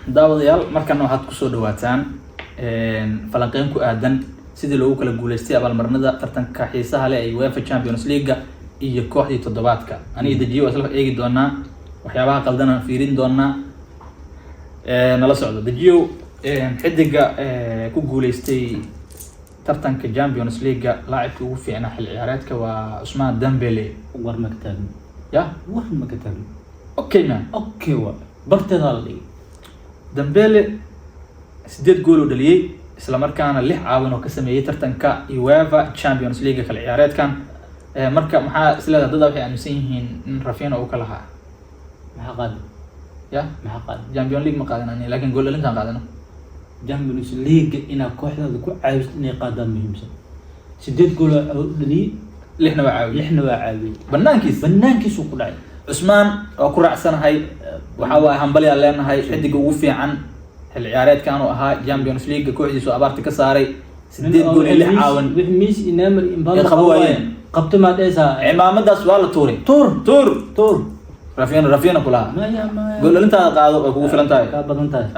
daawadayaal markan waxaad ku soo dhawaataan falanqeyn ku aadan sidii loogu kala guuleystay abaalmarinada tartanka xiisaha leh ee UEFA Champions League iyo kooxdii toddobaadka aniga dajiyo isla eegi doonaa waxyaabaha qaldan fiirin doonaa nala socdo dajiyo xidiga ku guuleystay tartanka Champions League laacibka ugu fiicnaa xil ciyaareedka waa Ousmane Dembele war magtaan ya war magtaan okay man okay wa bartadaal Dembele 8 gool oo dhaliyay isla markaana 6 caawin oo ka sameeyay tartanka UEFA Champions League kala ciyaareedkan marka maxaa isla dad waxay aaminsan yihiin in Rafinha uu kala haa maxaa qaad ya maxaa qaad Champions League ma qaadanay laakiin gool dhalintan qaadana Champions League ina kooxdooda ku caawisto inay qaadaan muhiimsan 8 gool oo dhaliyay 6na waa caawiy banaankiis uu ku dhacay Ousmane oo ku raacsanahay waxa waa hambali aan leenahay xidiga ugu fiican xil ciyaareedkan oo ahaa Champions League kooxdiisu abaarta ka saaray 8 gool iyo 6 caawin Messi inamar imbaal qabto ma dheesa cimaamadaas waa la tuuray tuur Rafinha kula gool dhalinta qaado oo kugu filan tahay ka badan tahay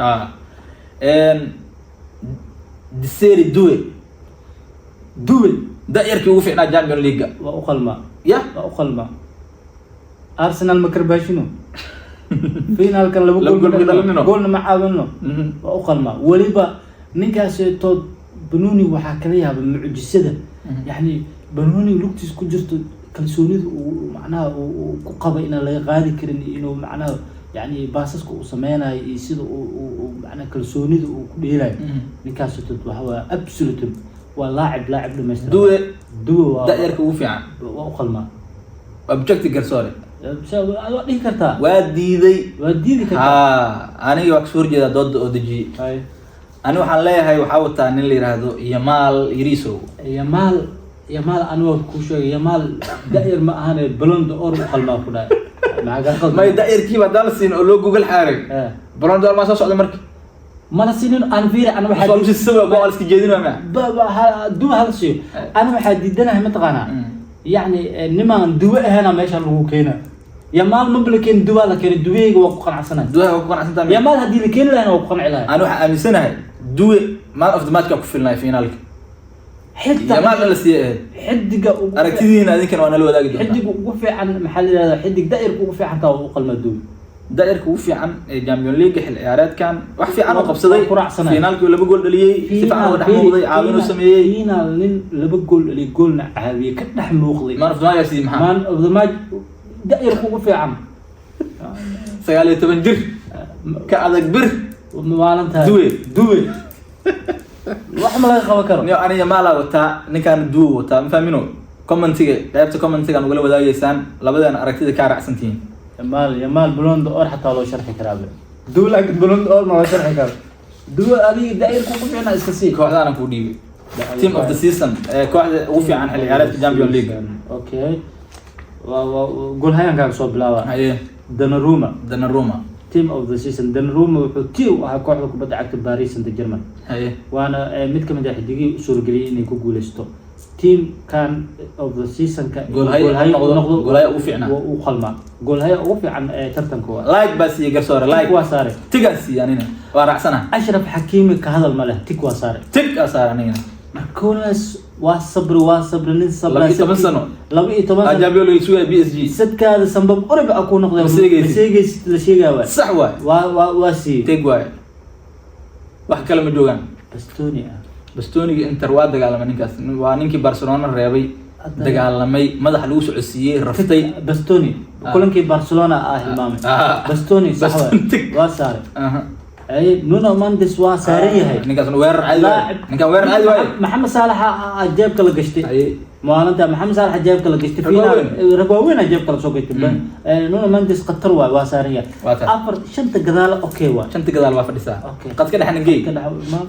Desire Doué da yarkii ugu fiicnaa Champions League waa u qalma waa u qalma Arsenal ma karbashino final kan laba gool ma caawino waa u qalma waliba ninkaas tood Benoni waxa kala yaaba mucjisada yani Benoni lugtiis ku jirto kalsoonida uu macnaha uu ku qaba in laga qaadi karin inuu macnaha يعني باسسك وسمينا يصير ومعنى كلسونيد وكليلاي نكاسة وهو أبسولوت ولاعب لما يستوى دو دائرك وفيعان وأقل ما objective كرسوري بسوا أودي كرتا ودي أنا يوكسور جدا ضد أودجي أنا وحلا هاي وحاول تاني اللي هذا يمال يريسو يمال أنا وكوشة يمال دائر ما أنا بلوند أور أقل ما كنا ما يدائر كيف دالسين أو لو جوجل حارق بلوند أور ما صار على مرك ما نسينين أنفير أنا واحد مش السبب ما قالك جديد ولا دو هذا الشيء أنا واحد جدنا هم تقانا يعني نما دواء هنا ما يشان كينا يمال مبلكين دواء لكن دواء وقنا عسنا يمال هدي لكين لنا وقنا عليها أنا واحد سنة دواء ما أفضل ما تكفي لنا فينالك حتى يمال ولا حدق أركتين هذيك أنا لو ذاك حدق وقف عن محل هذا حدق دائر وقف عن تو وقل مدوم دائر وقف عن جامبيون ليج حل عيارات كان وحفي عنه قبصدي فينالك ولا بقول لي دفاع ودحموضي عاونوا سميه فينال اللي بقول اللي قلنا عاوية كنا حموقضي ما نفضل يا سيدي محمد ما نفضل ما دائر وقف عن سيالي تبنجر كأذا كبر ومالنتها دوي وحمل هاي كرم أنا يمالا وتا نكان دو وتا مفهمينه كومنتيجي لعبت كومنتيجي أنا ولا وذا يسان لابد أن أركز كارع سنتين يمال بلوند أور حتى لو شرح كرابه دو لك بلوند أور ما شرح كراب دو هذه دائر كوكو عنا إسكسي كواحد أنا فودي تيم أوف ذا سيزون كواحد وفي عن العيارات الجامبيون ليج أوكي وقول هاي أنا صوب بلاوا هاي دناروما تيم أوف ذا سيزون دناروما وحتيو هكوحدة كبدا عكت باريس عند الجرمن هاي وأنا متك من ده حدقي سورجلي إني كوجولستو تيم كان أوف ذا سيزون كان قول هاي وفي عنا وخلما قول هاي وفي عن ترتن كوا لايك بس يقصر لايك واساري تقاسي يعني ورعسنا أشرف حكيمي كهذا المله تك واساري تك أسار يعني كونس واصبر نصبر لبي طبعا أجابوا له يسوي بي اس جي سد كذا سبب قرب أكون نقدر مسيجي لشيء جوا صح واسي تقوى واحد كلمة جوان بستوني انتر واد دقال ما نكاس وانينكي برشلونة الرياضي دقال مي مدح لوس عسيه رفتي بستوني كلنكي برشلونة المامي بستوني صح واسار أي نونو مانديس واسارية هاي نكان وير عادي محمد صالح جاب كلا قشتي ما أنت محمد صالح جاب كلا قشتي فينا رقوين جاب كلا سوق يتبان نونو مانديس قطر واسارية أفر شنت قذال أوكي شنت قذال وافر دسا قد كده حنجي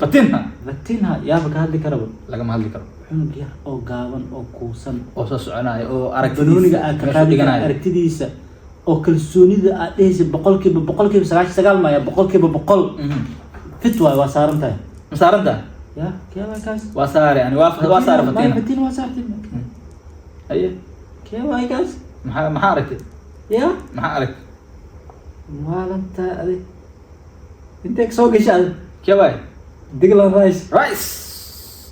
فتنها يا بك هذا كربو لا ما هذا كربو حنجي أو قاون أو كوسن أو سسعنا أو أركتديسة oo kalsoonida aad dheeyso boqolkiiba 99 ma ya boqolkiiba boqol fit waa saarantahay ya keeba kaas waa saar yani waa saar fatin waa saartay aye keeba kaas maxaa aragtay ya maxaa aragtay maalanta adi انت كسوق شاد كيفاي ديكلان رايس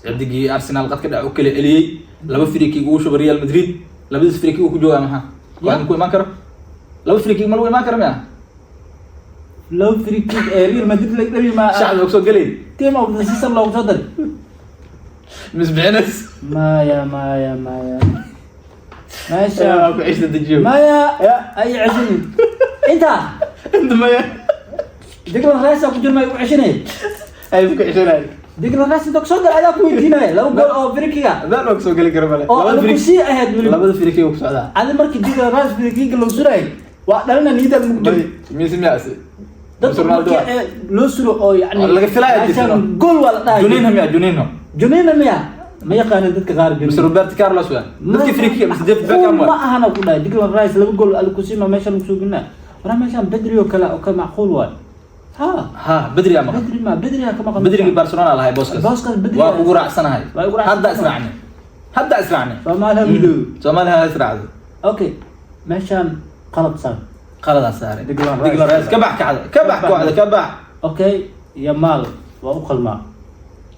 عندي ارسنال قد كدع وكل الي لaba فريكي ugu shubay Real Madrid labadiis فريكي uu ku joogaa maxaa waan ku iman karo laba فريكي ma lagu iman karo ma لو فريكي ريال مدريد لا يدري ما shacab soo galay تيم اوف ذا سيزون لو صدر مسبعنس مايا ماشي ku عيش دجيو مايا اي عشني انت ما ديكلان رايس ابو جرماي وعشني ay ku عيشanaay ديكلان رايس انت كسوق على ku weydiinay laba gool oo فريكيga dad loo soo gali karo male labada فريكي ahayd labada فريكي uu ku socdaa هذا markii ديكلان رايس فريكيga loo suray waa dhalana niida mugdi miismiyaasi dad loo suro oo yani laga filayo gool wala dhaay Juninho miya ma yaqaan dadka qaar Mr. Roberto Carlos waa dadkii فريكي Mr. David Beckham ma ahana ku dhaay ديكلان رايس laba gool al ku siima meeshan ku sugnaa wara meeshan بدري oo kala oo ka macquul waa ها بدري يا مقام بدري كما قال بدري برشلونه على هاي بوسكاس بدري واقو راعسناهاي هدا اسرعني فمالها مدو سومالها اسرع اوكي ماشان قلب صار قلب صار ديكلان رايس كبح اوكي يمال واقلما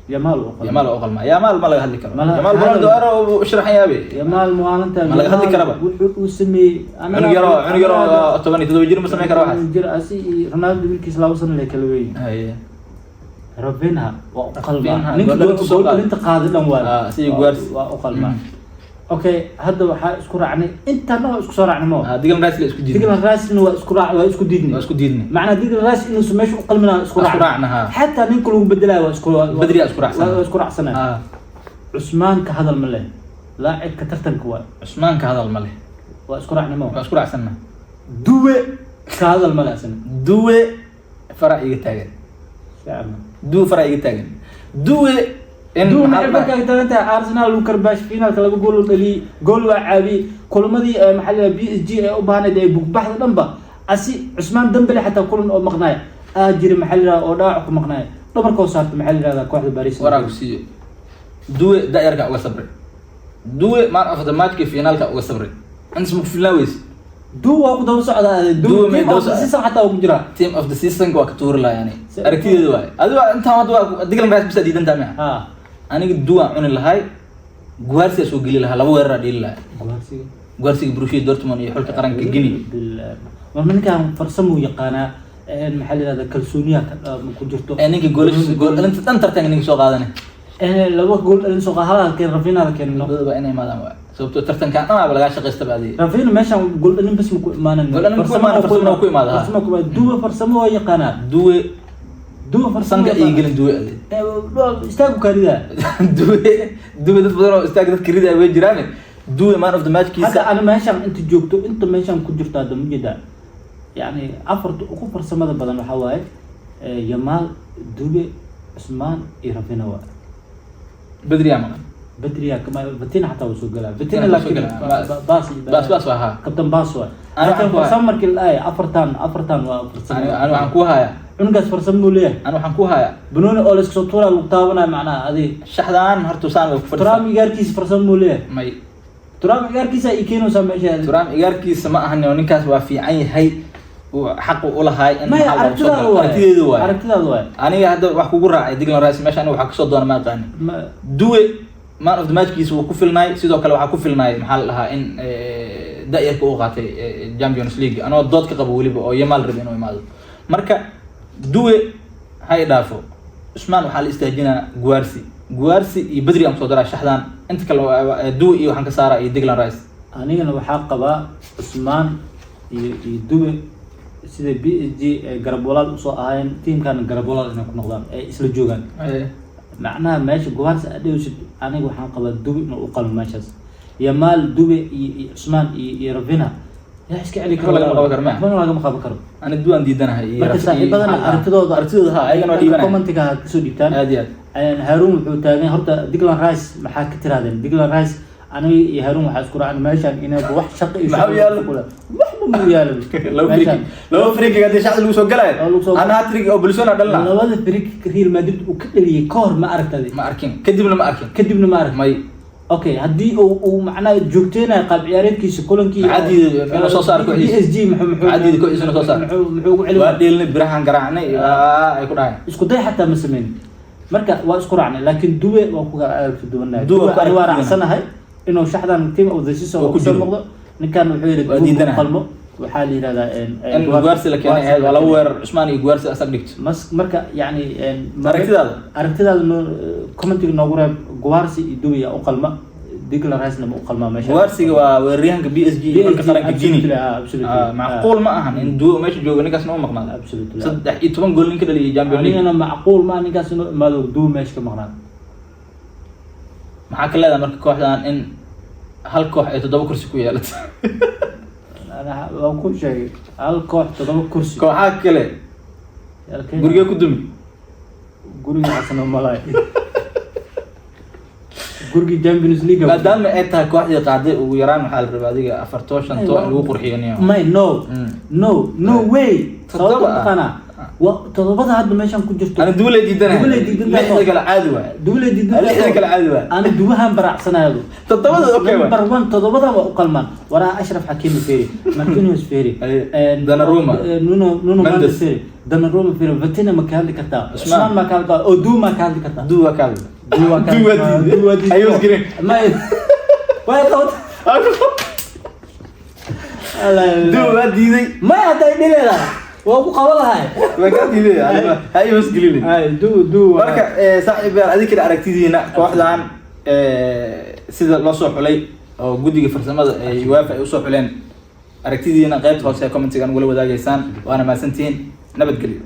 يمال ما ما لغا هدلي كرو يمال بلندو ارو اشرح يا ابي يمال مالنتا ما لغا هدلي كرو و سمي انا يرو 17 جير مسمي كرو واحد جير اسي رونالدو بيلكيس لا وصل لك الوي اي ربنا واقلما نقول انت قاعد دم ولا سي غوارس واقلما اوكي هذا waxa isku raacnay inta noo isku soo raacnay mo digan raas la isku diidnay digan raas inuu isku raac waa isku diidnay macna digan raas inuu sameeyo u qalmina isku raacnaha hatta nin kullu bedelayo waa isku بدري اسku raacsan Usman ka hadal ma leh laacib ka tartanka waa Usman ka hadal ma leh waa isku raacnay mo isku raacsanna duwe ka hadal ma leh asna duwe fara iga taagan shacabna duwe fara iga taagan duwe دو محبك أنت أرسنال وكرباش فينال كلا بقولوا اللي قولوا عابي كل ماضي محل بي اس جي أوبانا ده بحث دنبا أسي عثمان دنبلي حتى كلهم مقناع أجري محل أو داعك مقناع طبعا كوسات محل هذا كواحد باريس وراك سي دو دا يرجع وصبر دو ما أخذ ماتش فينال كوصبر أنت اسمك فلاويس دو أو دو سعد دو ما دو سيسن حتى أو مجرا تيم أوف ذا سيسن كوكتور لا يعني أركيد دواي أدوا أنت ما دوا دقيقة ما بس ديدن تامع aniga duwa cun lahay guarsi soo gali lahaa laba weerar dhil lahay guarsi Borussia Dortmund iyo xulka qaranka Guinea markan farsamo yaqaana maxalada kalsooniya ku jirto ninka gool inta tan tartan ninka soo qaadanay laba gool in soo qaadana keen Rafinha keen dadba inay maadaan waa sababtoo tartanka aan laga shaqeysta baadii Rafinha meeshan gool in bas ku imaanan farsamo ku imaada duwa farsamo yaqaana دو فرسان يقلن دو استاغو كاريدا دو dad badan oo istaag dad kirida way jiraan doo man of the match kiisa hada ana meeshan inta joogto inta meeshan ku jirta damjida yani afartu ugu farsamada badan waxa waaye Yamal Dube Usman iyo Rafinha waa بدري كما فاتين حتى وصل قلها فاتين لكن باس وها كابتن باس وها انا بسمر كل الايه افرتان وفرسان انا waxaan ku haya cunugaas farsamo leeyahay انا waxaan ku haya banooni oo la isku tuura lagu taabanay macnaha adi shaxdaan hartu saan ku fadhiyo Turam igarkiis farsamo leeyahay may Turam igarkiis ay keeno sameeyay Turam igarkiis ma ahan ninkaas waa fiican yahay xaq u lahaay in aragtideedu waa aniga hadda wax kugu raacay Declan Rice meeshan waxa ka soo doona ma aqaan duwe man of the match kiisa uu ku filnay sidoo kale waxa ku filnay maxal lahaa in daayirka uu qaatay Champions League anoo dood ka qabo waliba oo Yamal rabin inuu imaado marka duwe hay dhaafo Usman waxa la istaajinaa Guarsi iyo Badri am soo daraa shaxdaan inta kale duwe iyo waxaan ka saaraa iyo Declan Rice anigana waxa qaba Usman iyo duwe sida PSG garabolaal soo ahayn teamkan garabolaal inay ku noqdaan ay isla joogan معناها ماشي جوارس أديوش أنا وحنا قبل دوبي وقال ماشي يمال دوبي عثمان يرفينا يا إيش كعليك ولا ما ما مخابكر أنا دوان دي دنا هاي بس بدنا أرتدو ها أي كمان تيجا كسودي تان أنا هارون وتاني هرتا ديكلان رايس محاك كتير هذا ديكلان رايس أنا هارون وحاسكر عن ماشي إنه بوح شق لو فريق قاعد يشعل لو سو غلاي انا هاتريك او بلسونا دلنا لو هذا فريق كثير مدريد وكدلي كور ما اركتدي ما اركين كدبنا ما اركين ماي اوكي هدي او معناه جوجتينا قاب عياريدكيس كلنكي عادي انه soo saar ku بي اس جي محو عادي ku isna soo saar محو علي waa dheelna birahan garaacnay ay ku dhahay isku day xataa ma sameyn marka waa isku raacnay laakiin duwe waa ku aragti duwanaa Duwe duwe waa raacsanahay inuu shaxdan team of the season oo soo noqdo ninkan wuxuu yiri qalmo waxaa la yiraahdaa in Guarsi la keenay aad wala weer Usman iyo Guarsi asag dhigto marka yani aragtidaada commentiga noogu reeb Guarsi iyo Duwe u qalma Declan Rice ma u qalma meesha Guarsi waa weeraryahanka PSG marka qaranka Guinea macquul ma ahan in Duwe meesha joogo ninkaas noo maqnaa absolutely 13 gool ninka dhaliyay Champions League anigana macquul ma ninkaas inuu imaado Duwe meesha ka maqnaa maxaa ka leedahay marka kooxdan in hal koox ay 7 kursi ku yeelato waan ku sheegay hal koox 7 kursi kooxaha kale guriga ku dumi guriga Arsenal malay guriga Champions League maadaama ay tahay kooxdii qaaday ugu yaraan waxaa la rabaa adiga 4 5 lagu qurxiyanayo may no way sababta todobada hadda meeshan ku jirto ana duwle diidanahay lixda kala caadi waa duwle lixda kala caadi waa ana duwahan baracsanaado todobada okay waa number 1 todobada waa u qalmaan waraa Ashraf Hakimi Feri Marquinhos Feri Donnarumma Nuno Mendes Feri Donnarumma Feri Vitinha ma ka hadli kartaa Usman ma ka hadli kartaa Odu ma ka hadli kartaa duwa ka hadli duwa ayuu green may way qowt duwa diiday ma haday dhileeda waa ku qaban lahay waxa diiday hay wasgelin ay du marka saaxiib yar adika aragtidiina kooxdan sida loo soo xulay oo gudiga farsamada ay UEFA ay u soo xuleen aragtidiina qaybta hoose ee commentiga aan wala wadaagaysaan waana maasantiin nabadgelyo